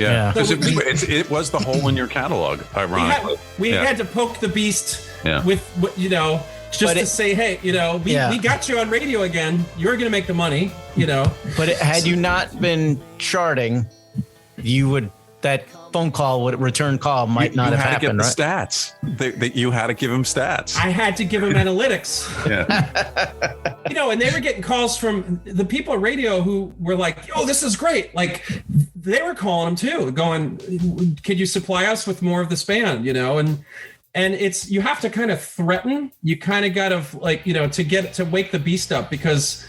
Yeah. So Because it was the hole in your catalog, ironically. We had to poke the beast with, just But to say, hey, we got you on radio again. You're going to make the money, But had you not been charting, that phone call return call might not have happened, right? You had to get the stats. You had to give him stats. I had to give him analytics. Yeah. And they were getting calls from the people at radio who were like, "Oh, this is great!" Like they were calling them too, going, "Could you supply us with more of this band?" And it's, you have to kind of threaten. You kind of got to to wake the beast up, because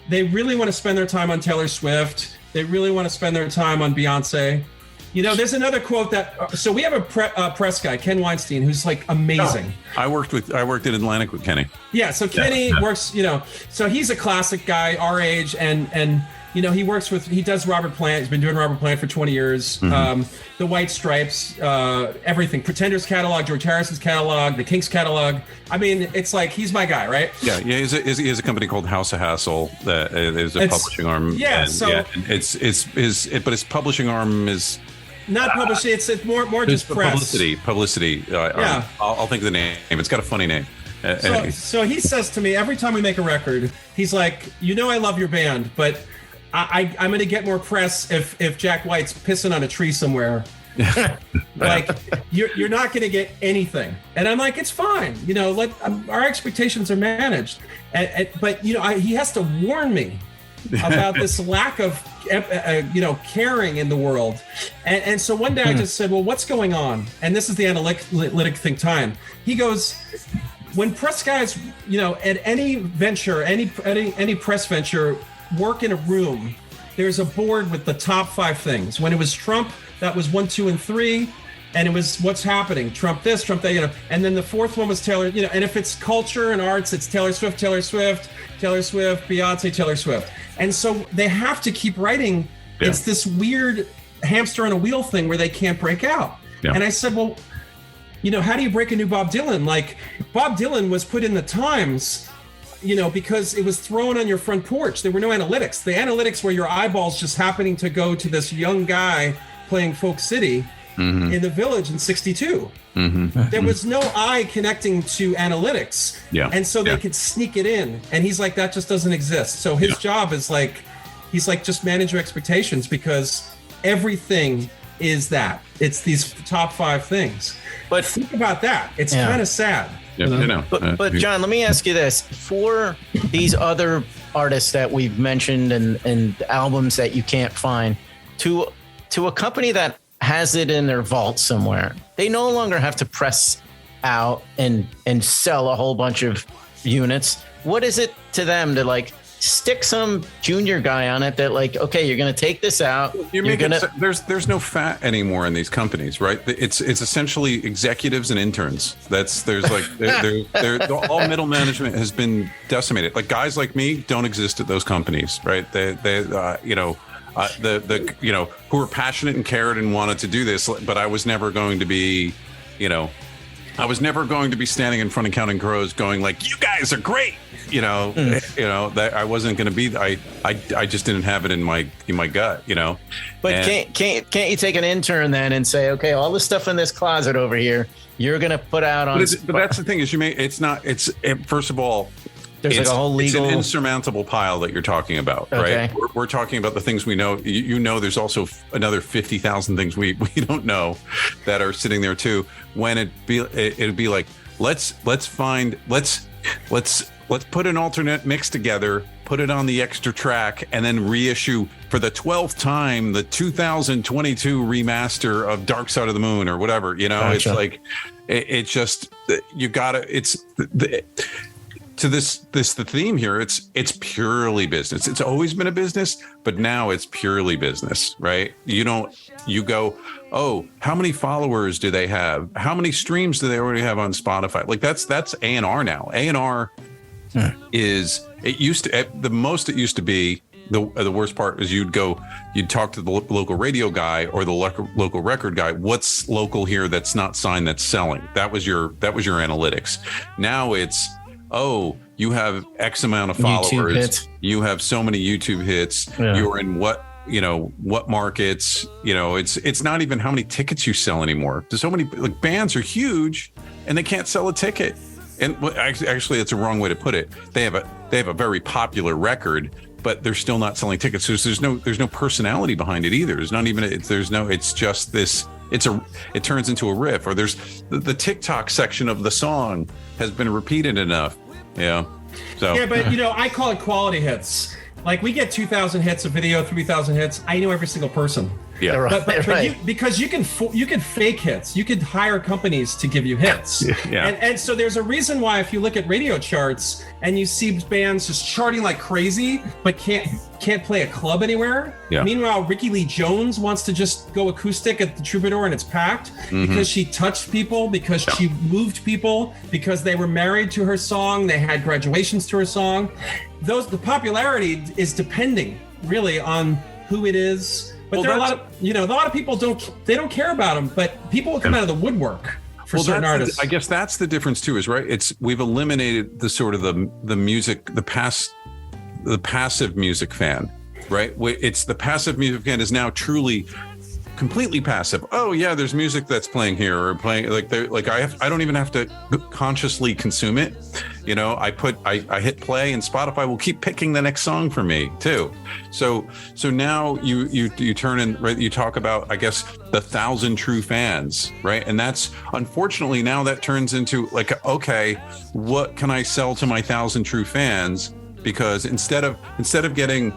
they really want to spend their time on Taylor Swift. They really want to spend their time on Beyonce. There's another quote so we have a press guy, Ken Weinstein, who's like amazing. I worked in Atlantic with Kenny. Yeah. So Kenny works, so he's a classic guy our age, and he does Robert Plant. He's been doing Robert Plant for 20 years. Mm-hmm. The White Stripes, everything, Pretenders catalog, George Harrison's catalog, the Kinks catalog. I mean, it's like, he's my guy, right? Yeah. He has a company called House of Hassle that is a publishing arm. Yeah. But his publishing arm is not publishing. It's more just press. Publicity. I'll think of the name. It's got a funny name. So he says to me every time we make a record, he's like, I love your band, but I'm going to get more press if Jack White's pissing on a tree somewhere. Like, you're not going to get anything. And I'm like, it's fine. Our expectations are managed. But he has to warn me about this lack of caring in the world. And so one day I just said, well, what's going on? And this is the analytic think time. He goes, when press guys, at any venture, any press venture, work in a room, there's a board with the top 5 things. When it was Trump, that was 1, 2, and 3, and it was what's happening. Trump this, Trump that, and then the 4th one was Taylor, and if it's culture and arts, it's Taylor Swift, Beyonce, Taylor Swift. And so they have to keep writing. Yeah. It's this weird hamster on a wheel thing where they can't break out. Yeah. And I said, well, how do you break a new Bob Dylan? Like, Bob Dylan was put in the Times, because it was thrown on your front porch. There were no analytics. The analytics were your eyeballs just happening to go to this young guy playing Folk City in the Village in 62. Mm-hmm. There was no eye connecting to analytics. Yeah. And so they could sneak it in. And he's like, that just doesn't exist. So his job is just manage your expectations, because everything is that. It's these top 5 things. But think about that. It's kind of sad. Yeah, But John, let me ask you this: for these other artists that we've mentioned and albums that you can't find, to a company that has it in their vault somewhere, they no longer have to press out and sell a whole bunch of units. What is it to them to stick some junior guy on it that okay, you're going to take this out. There's no fat anymore in these companies, right? It's essentially executives and interns. All middle management has been decimated. Like, guys like me don't exist at those companies, right? Who are passionate and cared and wanted to do this, but I was never going to be, I was never going to be standing in front of Counting Crows going like, you guys are great. That I wasn't going to be. I just didn't have it in my gut, But can't you take an intern then and say, okay, all the stuff in this closet over here, you're going to put out on. But that's the thing is, first of all, there's a whole legal. It's an insurmountable pile that you're talking about, right? We're talking about the things we know. There's also another 50,000 things we don't know that are sitting there too. When it'd be like, let's put an alternate mix together, put it on the extra track, and then reissue for the 12th time the 2022 remaster of Dark Side of the Moon or whatever. Gotcha. It's like it's just you gotta. It's the theme here. It's purely business. It's always been a business, but now it's purely business, right? You go, oh, how many followers do they have? How many streams do they already have on Spotify? Like that's A&R now. A&R is, it used to, the most it used to be, the worst part is you'd talk to the local radio guy or the local record guy. What's local here that's not signed, that's selling? That was your analytics. Now it's, oh, you have X amount of followers. You have so many YouTube hits. Yeah. You're in what what markets, it's not even how many tickets you sell anymore. There's so many, like, bands are huge and they can't sell a ticket. And actually, that's a wrong way to put it. They have a very popular record, but they're still not selling tickets. So there's no personality behind it either. There's not even it's just this. It turns into a riff, or there's the TikTok section of the song has been repeated enough. Yeah. So yeah, but I call it quality hits. Like, we get 2,000 hits of video, 3,000 hits. I know every single person. Yeah, right, but right. Because you can fake hits. You could hire companies to give you hits. Yeah. And so there's a reason why, if you look at radio charts and you see bands just charting like crazy, but can't play a club anywhere. Yeah. Meanwhile, Ricky Lee Jones wants to just go acoustic at the Troubadour and it's packed because she touched people, because she moved people, because they were married to her song, they had graduations to her song. The popularity is depending really on who it is. But there are a lot of people don't care about them, but people will come out of the woodwork for certain artists. I guess that's the difference too, is right. We've eliminated the sort of the music, the passive music fan, right? It's the passive music fan is now truly completely passive. Oh yeah, there's music that's playing here or playing I don't even have to consciously consume it. I hit play and Spotify will keep picking the next song for me too. So now you turn in, right, you talk about, I guess, the 1,000 true fans, right? And that's, unfortunately, now that turns into like, okay, what can I sell to my 1,000 true fans? Because instead of getting,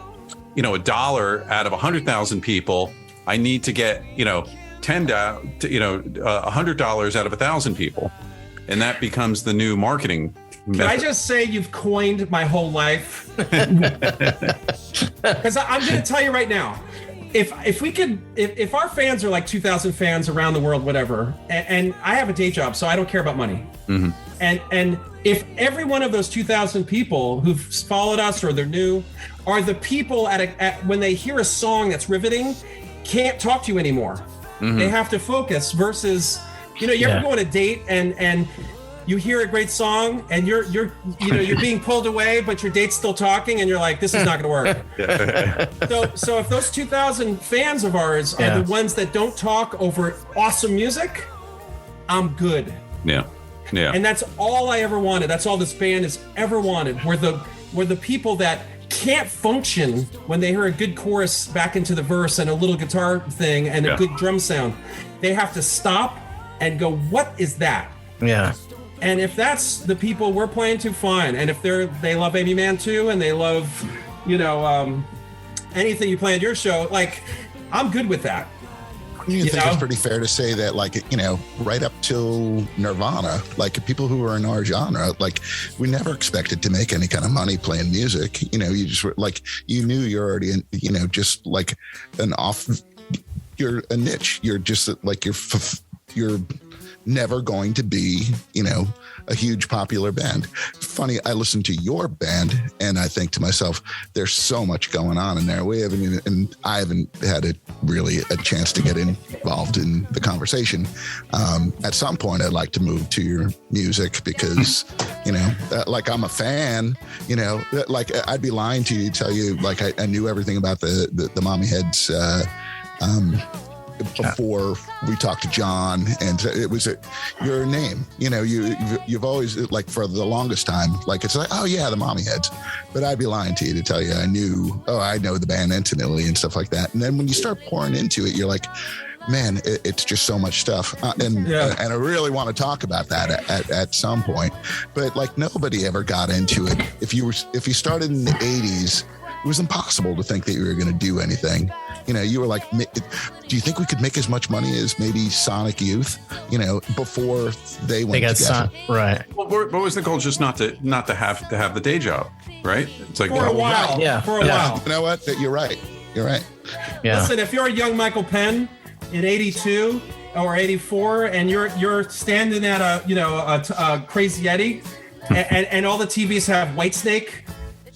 $1 out of 100,000 people, I need to get, $100 out of 1,000 people. And that becomes the new marketing method. Can I just say you've coined my whole life? Because I'm going to tell you right now, if our fans are like 2,000 fans around the world, whatever, and I have a day job, so I don't care about money. Mm-hmm. And if every one of those 2,000 people who've followed us or they're new are the people when they hear a song that's riveting, can't talk to you anymore. Mm-hmm. They have to focus versus, you ever go on a date and you hear a great song and you're being pulled away, but your date's still talking and you're like, this is not going to work. So if those 2,000 fans of ours are the ones that don't talk over awesome music, I'm good. Yeah. Yeah. And that's all I ever wanted. That's all this band has ever wanted. Were the people that can't function when they hear a good chorus back into the verse and a little guitar thing and a good drum sound. They have to stop and go, what is that? Yeah. And if that's the people we're playing to, fine. And if they love Amy Mann too, and they love, anything you play at your show, like, I'm good with that. You think it's pretty fair to say that, like, right up till Nirvana, like, people who are in our genre, like, we never expected to make any kind of money playing music. You just were like, you knew you're already in, just like you're a niche. You're just like, you're never going to be, a huge popular band. Funny, I listen to your band and I think to myself, there's so much going on in there. I haven't had a chance to get involved in the conversation. At some point, I'd like to move to your music because, like, I'm a fan, like, I'd be lying to you, tell you, like, I knew everything about the Mommyheads, before we talked to John, and it was your name. You've always, like, for the longest time, like, it's like, oh yeah, the Mommyheads. But I'd be lying to you to tell you I know the band intimately and stuff like that. And then when you start pouring into it, you're like, man, it's just so much stuff, and I really want to talk about that at some point. But, like, nobody ever got into it. If you started in the 80s, it was impossible to think that you were going to do anything. You were like, do you think we could make as much money as maybe Sonic Youth, before they went together? Right. Well, what was the goal? Just not to have the day job, right? It's like, for a while. Yeah. For a while. You know what? You're right. Yeah. Listen, if you're a young Michael Penn in 82 or 84 and you're standing at a Crazy Eddie and all the TVs have Whitesnake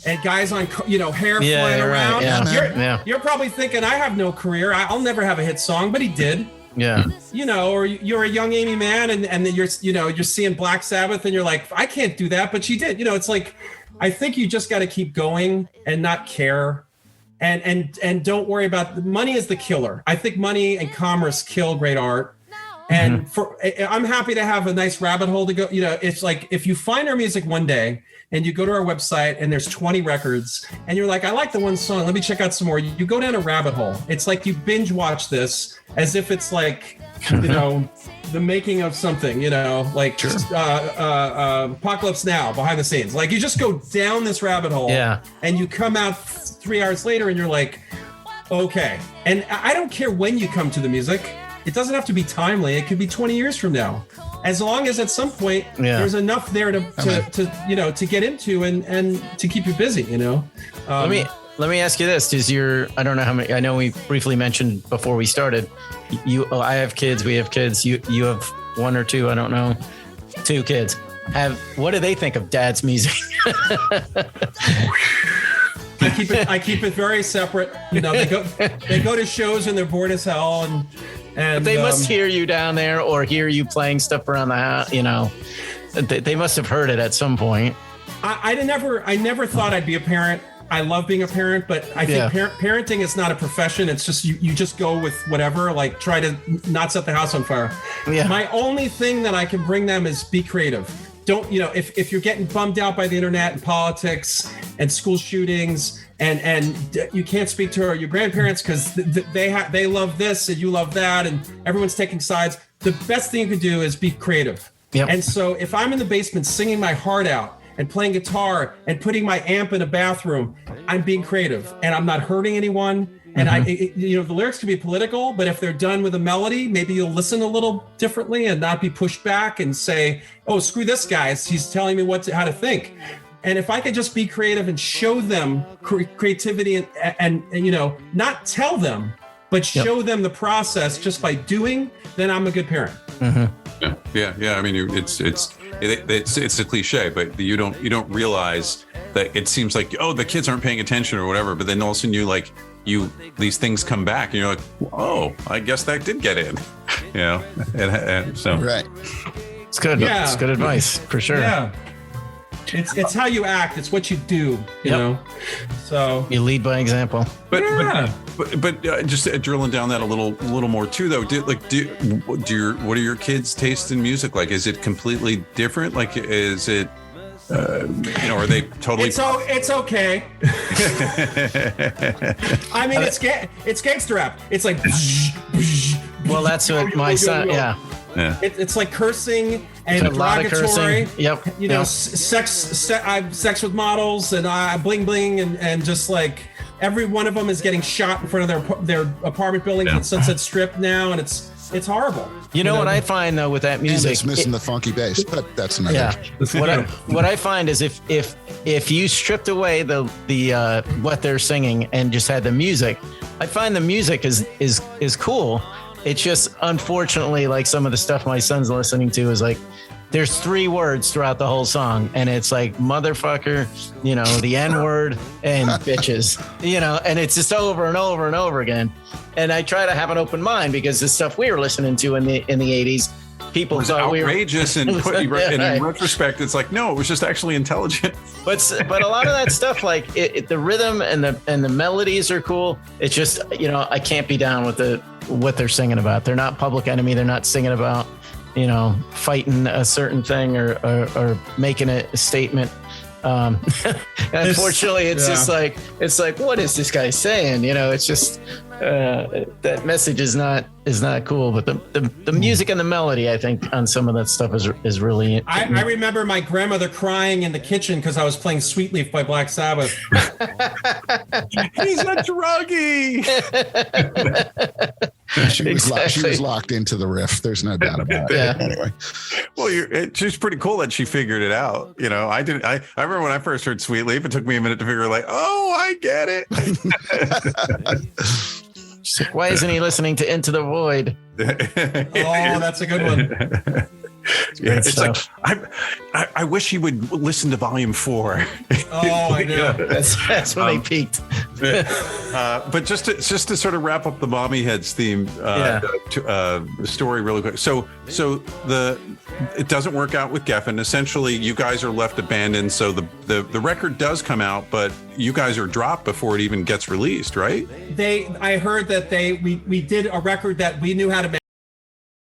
and guys on, hair flying around. Yeah. You're probably thinking, I have no career. I'll never have a hit song, but he did. Yeah. Or you're a young Amy Mann and then you're seeing Black Sabbath and you're like, I can't do that, but she did. It's like, I think you just got to keep going and not care and don't worry about money is the killer. I think money and commerce kill great art. And I'm happy to have a nice rabbit hole to go. It's like if you find our music one day and you go to our website and there's 20 records and you're like, I like the one song, let me check out some more. You go down a rabbit hole. It's like you binge watch this as if it's like, the making of something, like Apocalypse Now behind the scenes. Like you just go down this rabbit hole and you come out 3 hours later and you're like, okay. And I don't care when you come to the music. It doesn't have to be timely. It could be 20 years from now. As long as at some point there's enough there to get into and to keep you busy, Let me ask you this. I don't know how many, I know we briefly mentioned before we started, I have kids, we have kids, you have one or two, I don't know, 2 kids. What do they think of Dad's music? I keep it very separate. They go to shows and they're bored as hell and they must hear you down there or hear you playing stuff around the house, they must have heard it at some point. I never thought I'd be a parent. I love being a parent, but I think parenting is not a profession. It's just you just go with whatever, like try to not set the house on fire. Yeah. My only thing that I can bring them is be creative. Don't, if you're getting bummed out by the internet and politics and school shootings and you can't speak to your grandparents because they love this and you love that and everyone's taking sides, the best thing you can do is be creative. Yep. And so if I'm in the basement singing my heart out and playing guitar and putting my amp in a bathroom, I'm being creative and I'm not hurting anyone. And the lyrics can be political, but if they're done with a melody, maybe you'll listen a little differently and not be pushed back and say, oh, screw this guy. He's telling me how to think. And if I could just be creative and show them creativity and not tell them, but show them the process just by doing, then I'm a good parent. Yeah. I mean, it's a cliche, but you don't realize that it seems like, oh, the kids aren't paying attention or whatever. But then all of a sudden these things come back and you're like, oh, I guess that did get in, and so. Right. It's good. Yeah. It's good advice for sure. Yeah. It's how you act. It's what you do, you know? So you lead by example. But just drilling down that a little more too, though. What are your kids' taste in music like? Is it completely different? Like, is it, are they totally? It's okay. I mean, it's gangster rap. It's like. Well, that's what my son. Yeah. It's like cursing and derogatory. Yep. Sex with models and bling bling and just like every one of them is getting shot in front of their apartment buildings on Sunset Strip now, and it's horrible. You know what I find though with that music, it's missing the funky bass, but that's another. Yeah. What I find is if you stripped away the what they're singing and just had the music, I find the music is cool. It's just unfortunately like some of the stuff my son's listening to is like there's 3 words throughout the whole song and it's like motherfucker, the N-word and bitches, and it's just over and over and over again. And I try to have an open mind because the stuff we were listening to in the 80s, people thought we were outrageous and in retrospect, it's like, no, it was just actually intelligent. But a lot of that stuff, like the rhythm and the melodies are cool. It's just, I can't be down with what they're singing about. They're not Public Enemy. They're not singing about, fighting a certain thing or making a statement. Unfortunately, it's just like, what is this guy saying? It's just that message is not cool. But the music and the melody, I think, on some of that stuff is really. I remember my grandmother crying in the kitchen because I was playing Sweet Leaf by Black Sabbath. He's a druggie. She was locked into the riff. There's no doubt about it. Yeah. Anyway, well, she's pretty cool that she figured it out. I didn't. I remember when I first heard Sweet Leaf, it took me a minute to figure like, oh, I get it. She's like, why isn't he listening to Into the Void? Oh, that's a good one. Yeah, it's like I wish he would listen to Volume 4. Oh, I know. That's when they peaked. But just to sort of wrap up the Mommyheads theme story really quick. So it doesn't work out with Geffen. Essentially, you guys are left abandoned. So the record does come out, but you guys are dropped before it even gets released, right? I heard that we did a record that we knew how to make.